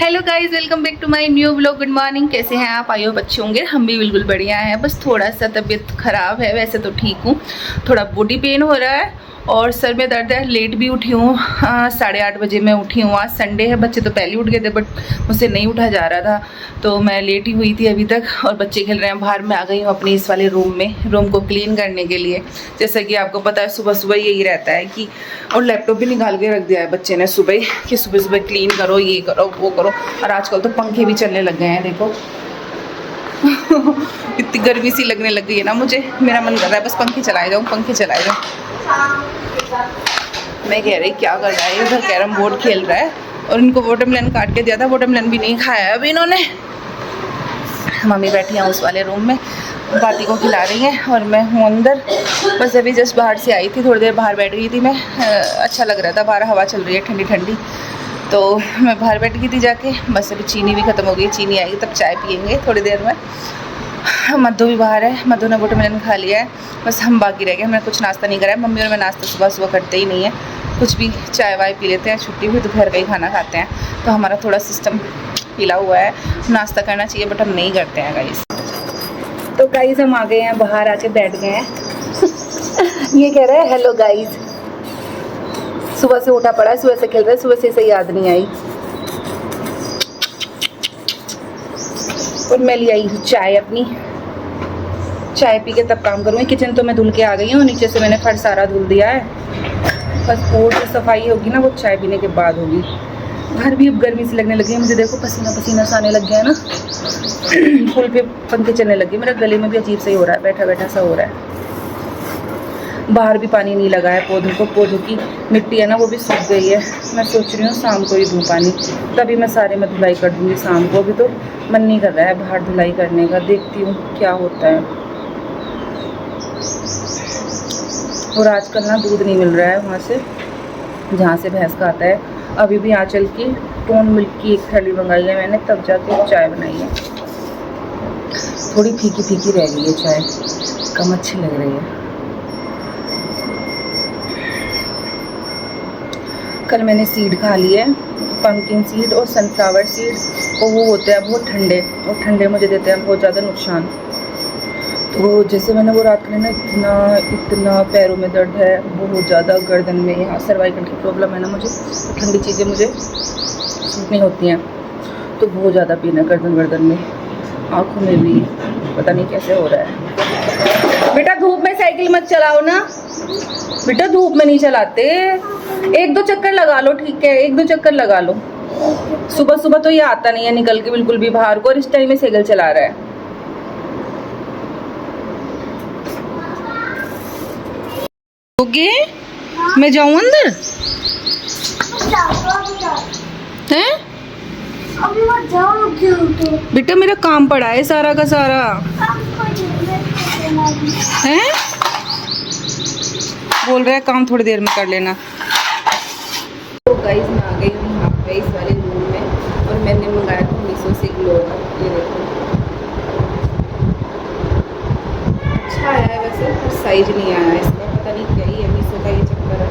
Hello guys, welcome back to my new blog. Good morning. कैसे हैं आप? I hope अच्छे होंगे। हम भी बिल्कुल बढ़िया हैं। बस थोड़ा सा तबीयत ख़राब है, वैसे तो ठीक हूँ। थोड़ा बॉडी पेन हो रहा है और सर में दर्द है। लेट भी उठी हूँ, 8:30 बजे मैं उठी हूँ। आज संडे है, बच्चे तो पहले उठ गए थे बट मुझसे नहीं उठा जा रहा था, तो मैं लेट ही हुई थी अभी तक। और बच्चे खेल रहे हैं बाहर। मैं आ गई हूँ अपने इस वाले रूम में, रूम को क्लीन करने के लिए। जैसा कि आपको पता है सुबह सुबह यही रहता है कि, और लैपटॉप भी निकाल के रख दिया है बच्चे ने सुबह ही कि सुबह सुबह क्लीन करो, ये करो वो करो। और आजकल तो पंखे भी चलने लग गए हैं, देखो। इतनी गर्मी सी लगने लग गई है ना मुझे, मेरा मन कर रहा है बस पंखे चलाए जाऊँ, पंखे चलाए जाऊँ। मैं कह रही क्या कर रहा है, उधर कैरम बोर्ड खेल रहा है और इनको वाटरमेलन काट के दिया था, वाटरमेलन भी नहीं खाया है अभी इन्होंने। मम्मी बैठी हैं उस वाले रूम में, बाती को खिला रही हैं और मैं हूँ अंदर। बस अभी जस्ट बाहर से आई थी, थोड़ी देर बाहर बैठ गई थी मैं। अच्छा लग रहा था, बाहर हवा चल रही है ठंडी ठंडी, तो मैं बाहर बैठ गई थी जाके। बस अभी चीनी भी ख़त्म हो गई, चीनी आएगी तब चाय पियेंगे थोड़ी देर में। मधु भी बाहर है, मधु ने वाटरमेलन खा लिया है, बस हम बाकी रह गए। हमने कुछ नाश्ता नहीं करा है, मम्मी और मैं नाश्ता सुबह सुबह करते ही नहीं है, कुछ भी चाय वाय पी लेते हैं। छुट्टी हुई दोपहर का ही खाना खाते हैं, तो हमारा थोड़ा सिस्टम हिला हुआ है। नाश्ता करना चाहिए बट हम नहीं करते हैं गाइस। तो गाइस हम आ गए हैं, बाहर आके बैठ गए हैं। ये कह रहा है हेलो गाइस। सुबह से उठा पड़ा है, सुबह से खेल रहा है, सुबह से इसे याद नहीं आई। और मैं ले आई हूँ चाय अपनी, चाय पी के तब काम करूँगी। किचन तो मैं धुल के आ गई हूँ, नीचे से मैंने फर्श सारा धुल दिया है। बस और जो सफाई होगी ना वो चाय पीने के बाद होगी। घर भी अब गर्मी से लगने लगी है मुझे, देखो पसीना पसीना सा आने लग गया है ना। फुल पे पंखे चलने लगे, मेरा गले में भी अजीब सा ही हो रहा है, बैठा बैठा सा हो रहा है। बाहर भी पानी नहीं लगा है पौधों को, पौधों की मिट्टी है ना वो भी सूख गई है। मैं सोच रही हूँ शाम को ही दूँ पानी, तभी मैं सारे में धुलाई कर दूँगी शाम को। अभी तो मन नहीं कर रहा है बाहर धुलाई करने का, देखती हूँ क्या होता है। और आजकल ना दूध नहीं मिल रहा है वहाँ से जहाँ से भैंस का आता है। अभी भी आंचल की टोन मिल्क की एक थैली मंगाई है मैंने, तब जाके चाय बनाई है। थोड़ी फीकी फीकी रह गई है चाय, कम अच्छी लग रही है। कल मैंने सीड खा लिए, पंपकिन सीड और सनफ्लावर सीड, और वो होते हैं बहुत ठंडे, और ठंडे मुझे देते हैं बहुत ज़्यादा नुकसान। तो जैसे मैंने वो रात में ना इतना पैरों में दर्द है बहुत ज़्यादा, गर्दन में, यहाँ सर्वाइकल की प्रॉब्लम है ना मुझे, तो ठंडी चीज़ें मुझे सूट नहीं होती हैं, तो बहुत ज़्यादा पेन है गर्दन में, आँखों में भी। पता नहीं कैसे हो रहा है। बेटा धूप में साइकिल मत चलाओ ना, बेटा धूप में नहीं चलाते। 1-2 चक्कर लगा लो, ठीक है, 1-2 चक्कर लगा लो। सुबह सुबह तो ये आता नहीं है निकल के बिल्कुल भी बाहर को, और इस टाइम में साइकिल चला रहा है। ओके मैं जाऊँ अंदर हैं? अभी मैं जाऊँगी तो बेटा मेरा काम पड़ा है सारा का सारा हैं, बोल रहा है काम थोड़ी देर में कर लेना। तो गाइस मैं आ गई हूँ यहाँ पे इस वाले रूम में, और मैंने मंगाया था मीशो से ग्लोवर। ये देखो अच्छा आया है वैसे, पर साइज नहीं आया इसका, पता नहीं क्या ही है मीशो का ये चक्कर है।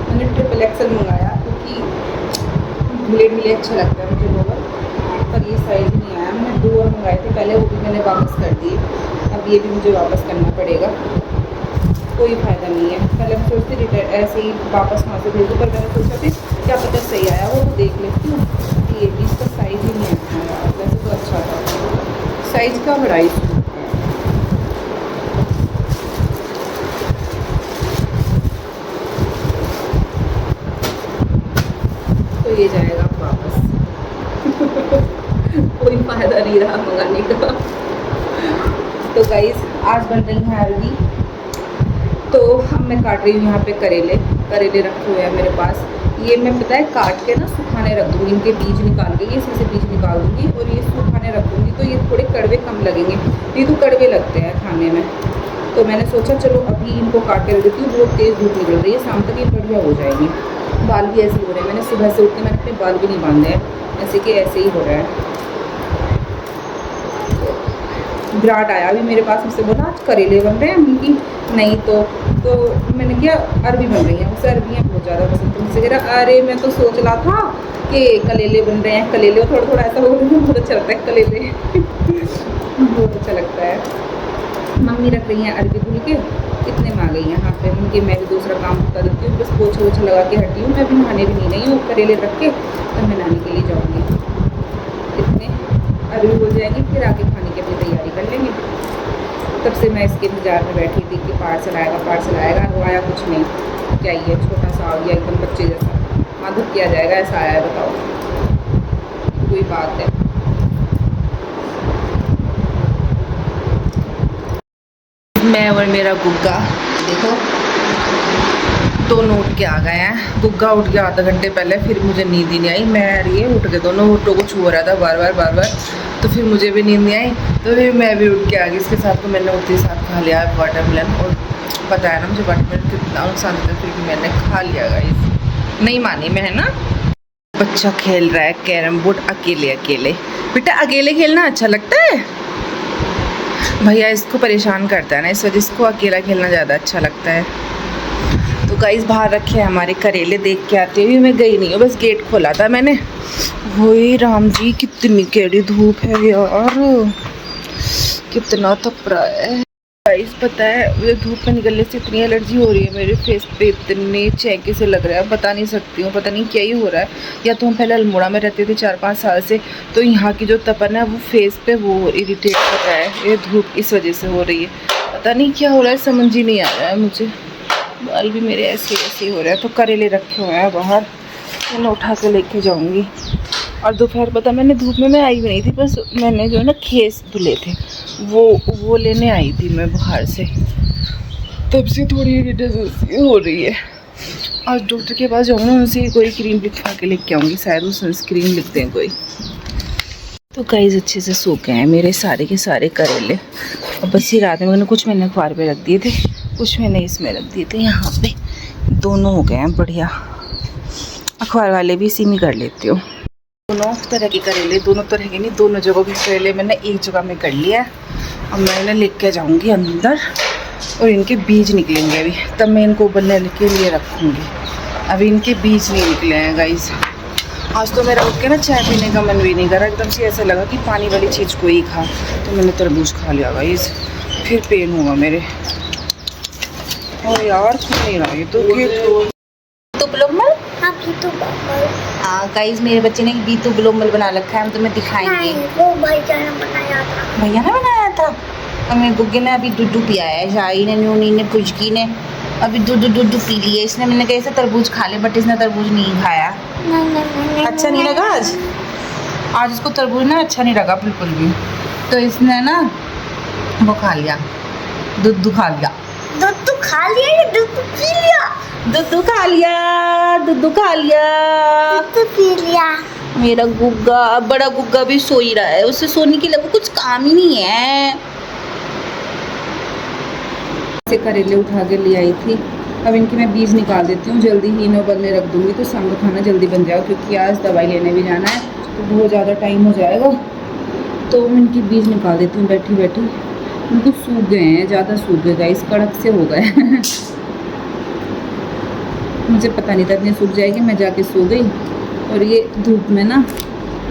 मैंने XXL मंगाया क्योंकि ढीले ढीले अच्छा लगता है मुझे ग्लोवर, पर ये साइज नहीं आया। मैंने 2 और मंगाए थे पहले, वो भी मैंने वापस कर दिए, अब ये भी मुझे वापस करना पड़ेगा, कोई फ़ायदा नहीं है। पहले मैं सोचती रिटर्न ऐसे ही वापस वहाँ से भेजूँ, पर मैंने सोचा फिर क्या पता सही आया हो तो देख लेती हूँ। ये भी इसका साइज़ ही नहीं आया, वैसे तो अच्छा था, साइज़ का बड़ा ही। तो ये जाएगा वापस। कोई फ़ायदा नहीं रहा मंगाने का। तो गाइस आज बन रही है अरबी, तो अब मैं काट रही हूँ यहाँ पे करेले रखे हुए हैं मेरे पास। ये मैं पता है काट के ना सुखाने रख दूँगी, इनके बीज निकाल के, इसमें से बीज निकाल दूँगी और ये सुखाने रख दूँगी, तो ये थोड़े कड़वे कम लगेंगे। ये तो कड़वे लगते हैं खाने में, तो मैंने सोचा चलो अभी इनको काट के रख देती हूँ। बहुत तेज़ धूप निकल रही है, शाम तक ये बढ़िया हो जाएंगे। बाल भी ऐसे हो रहे हैं, मैंने सुबह से उठ के मैंने अपने बाल भी नहीं बांधे हैं, ऐसे कि ऐसे ही हो रहा है। विराट आया अभी मेरे पास, मुझसे बोला आज करेले बन रहे हैं, उनकी नहीं तो तो मैंने क्या अरबी बन रही है, उसे अरबियाँ बहुत ज़्यादा पसंद। तो मुझसे कह रहा अरे मैं तो सोच रहा था कि कलेले बन रहे हैं, कलेले थोड़ा थोड़ा ऐसा बोल रही है, बहुत अच्छा लगता है कलेले बहुत अच्छा लगता है। मम्मी रख रही हैं अरबी धुल के, इतने में आ गई हैं यहाँ पे उनकी। मैं भी दूसरा काम बता देती हूँ, बस पोछा वोछा लगा के हटी हूँ। मैं अभी नहाने भी नहीं गई हूँ, करेले रख के तब मैं नहाने के लिए जाऊँगी। इतने अरबी हो जाएंगी, फिर आके खाने की अपनी तैयारी कर लेंगे। तब से मैं इसके इंतजार में बैठी थी कि पार्सल आएगा। वो आया कुछ नहीं, क्या ही है, छोटा सा आ गया एकदम बच्चे जैसा। माधुर किया जाएगा, ऐसा आया है, बताओ कोई बात है। मैं और मेरा गुग्गा देखो दोनों उठ के आ गए हैं। गुग्गा उठ गया आधा घंटे पहले, फिर मुझे नींद ही नहीं आई। मैं और ये उठ गए, दोनों होठों को छू रहा था बार बार, तो फिर मुझे भी नींद नहीं आई, तो फिर मैं भी उठ के आ गई इसके साथ। तो मैंने उठते साथ खा लिया वाटरमेलन, और पता है ना मुझे वाटरमेलन कितना नुकसान होता है, फिर भी मैंने खा लिया गाइस। नहीं मानी मैं, है ना। बच्चा खेल रहा है कैरम बोर्ड अकेले। बेटा अकेले खेलना अच्छा लगता है? भैया इसको परेशान करता है ना, इस वजह से इसको अकेला खेलना ज़्यादा अच्छा लगता है। तो गाइस बाहर रखे हैं हमारे करेले, देख के आते हुए। मैं गई नहीं हूँ, बस गेट खोला था मैंने। वही राम जी कितनी कैडी धूप है यार, कितना तपरा है गाइस। पता है ये धूप में निकलने से इतनी एलर्जी हो रही है मेरे फेस पे, इतने चेहके से लग रहा है, बता नहीं सकती हूँ। पता नहीं क्या ही हो रहा है। या तो हम पहले अल्मोड़ा में रहते थे 4-5 साल से, तो यहाँ की जो तपन है वो फेस पे वो इरिटेट कर रहा है। ये धूप इस वजह से हो रही है, पता नहीं क्या हो रहा है, समझ ही नहीं आ रहा है मुझे। बाल भी मेरे ऐसे ऐसे हो रहा है। तो करेले रखे हुए हैं बाहर, मैं उठा के लेके जाऊँगी। और दोपहर पता मैंने धूप में मैं आई भी नहीं थी, बस मैंने जो है ना खेस धुले थे वो लेने आई थी मैं बाहर से, तब से थोड़ी इरिटेशन हो रही है। आज डॉक्टर के पास जाऊँगा, उनसे कोई क्रीम लिखवा के लेके आऊँगी, शायद वो सनस्क्रीन लिखते हैं कोई। तो गाइस अच्छे से सूख गए हैं मेरे सारे के सारे करेले। और बस ये रात में मैंने अखबार पे रख दिए थे, कुछ मैंने इसमें रख दिए थे। यहाँ पे दोनों हो गए हैं बढ़िया, अखबार वाले भी इसी में कर लेती हूँ। दोनों तरह के करेले, दोनों तरह के नहीं, दोनों जगहों के करेले मैंने एक जगह में कर लिया। अब मैं इन्हें लेके जाऊँगी अंदर, और इनके बीज निकलेंगे अभी, तब मैं इनको उबलने के लिए रखूँगी। अभी इनके बीज नहीं निकले हैं गाइस। आज तो मेरा उठ के ना चाय पीने का मन भी नहीं करा, एकदम से ऐसा लगा कि पानी वाली चीज़ को ही खा, तो मैंने तरबूज खा लिया गाइस। फिर पेन हुआ मेरे, और यार खुल नहीं रहा ये तो ग्लोमल। हाँ गाइस मेरे बच्चे ने बीतू ग्लोमल बना रखा है, हम तुम्हें दिखाएंगे। वो भैया ने बनाया था। भैया ने बनाया था। हमें गुग्गे ने अभी दूध पिया है, शाही ने, नूनी ने, पुचकी ने अभी दूध पी लिया इसने। मैंने कहा ऐसे तरबूज खा ले, बट इसने तरबूज नहीं खाया। नहीं, अच्छा नहीं लगा आज इसको तरबूज ना अच्छा नहीं लगा बिल्कुल भी, तो इसने ना वो खा लिया, दूध खा लिया। दूध तो खा लिया या दूध तो पी लिया? दूध खा लिया, दूध खा लिया, दूध तो पी लिया। मेरा गुग्गा, बड़ा गुग्गा भी सो ही रहा है, उसे सोने के लिए कुछ काम ही नहीं है। से करेले उठा के ले आई थी, अब इनके मैं बीज निकाल देती हूँ, जल्दी ही इन्हें उबलने रख दूँगी, तो शाम का खाना जल्दी बन जाएगा, क्योंकि आज दवाई लेने भी जाना है, तो बहुत ज़्यादा टाइम हो जाएगा। तो मैं इनकी बीज निकाल देती हूँ बैठी बैठी। इनको सूख गए हैं, ज़्यादा सूख गए गाइस, कड़क से हो गए मुझे पता नहीं था इतने सूख जाएगी, मैं जाके सो गई, और ये धूप में ना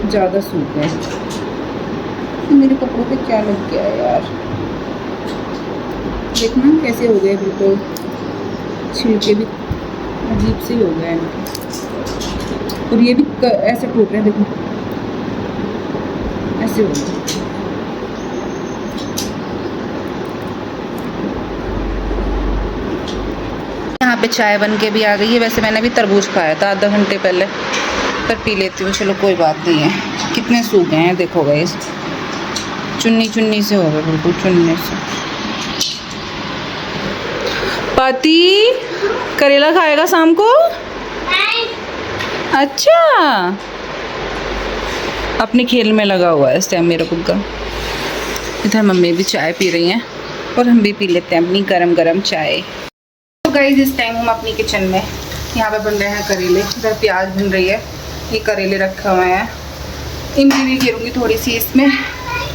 ज़्यादा सूख गए। मेरे कपड़ों पे क्या लग गया यार, देखना कैसे हो गए, बिल्कुल छिलके भी अजीब से हो गए हैं, और ये भी ऐसे टूट रहे हैं, देखो ऐसे हो गए। यहाँ पे चाय बन के भी आ गई है। वैसे मैंने भी तरबूज खाया था आधा घंटे पहले, पर पी लेती हूँ, चलो कोई बात नहीं है। कितने सूख गए हैं देखो गाइस, चुन्नी से हो गए, बिल्कुल चुन्नी से। पाती करेला खाएगा शाम को? अच्छा, अपने खेल में लगा हुआ है इस टाइम मेरा गुग्गा। इधर मम्मी भी चाय पी रही हैं, और हम भी पी लेते हैं अपनी गरम गरम चाय। तो गाइस इस टाइम हम अपनी किचन में, यहाँ पे बन रहे हैं करेले, इधर प्याज बन रही है, ये करेले रखे हुए हैं, इमली भी घेरूँगी थोड़ी सी इसमें,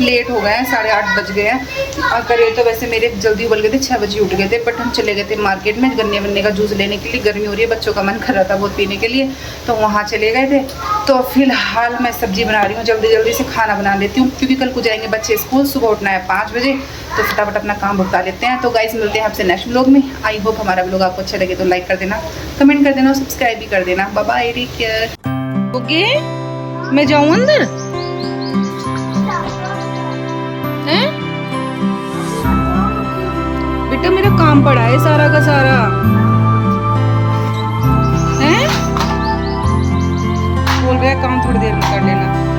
लेट हो गए हैं, 8:30 बज गए हैं। और करे तो वैसे मेरे जल्दी उबल गए थे, 6 बजे उठ गए थे, बट हम चले गए थे मार्केट में गन्ने वन्ने का जूस लेने के लिए। गर्मी हो रही है, बच्चों का मन कर रहा था बहुत पीने के लिए, तो वहाँ चले गए थे। तो फिलहाल मैं सब्जी बना रही हूँ, जल्दी जल्दी से खाना बना लेती हूँ, क्योंकि कल को जाएंगे बच्चे स्कूल, सुबह उठना है 5 बजे, तो फटाफट अपना काम भुगता लेते हैं। तो गाइस मिलते हैं आपसे नेक्स्ट व्लॉग में। आई होप हमारा व्लॉग आपको अच्छा लगे तो लाइक कर देना, कमेंट कर देना और सब्सक्राइब भी कर देना। Bye bye, take care. Okay, मैं जाऊँ अंदर हैं? बेटा मेरा काम पड़ा है सारा का सारा हैं, बोल रहा है काम थोड़ी देर में कर लेना।